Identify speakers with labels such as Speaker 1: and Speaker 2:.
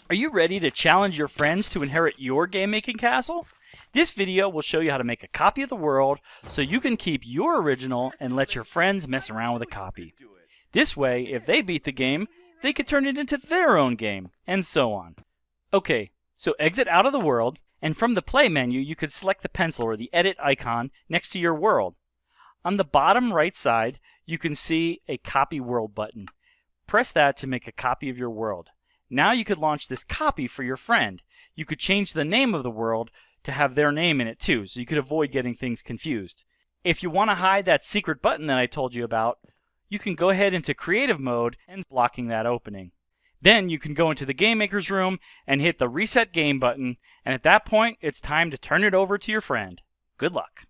Speaker 1: Are you ready to challenge your friends to inherit your game-making castle? This video will show you how to make a copy of the world so you can keep your original and let your friends mess around with a copy. This way, if they beat the game, they could turn it into their own game, and so on. Okay, so exit out of the world, and from the play menu you could select the pencil or the edit icon next to your world. On the bottom right side, you can see a copy world button. Press that to make a copy of your world. Now you could launch this copy for your friend. You could change the name of the world to have their name in it too, so you could avoid getting things confused. If you want to hide that secret button that I told you about, you can go ahead into creative mode and blocking that opening. Then you can go into the Gamemakers Room and hit the Reset Game button, and at that point it's time to turn it over to your friend. Good luck.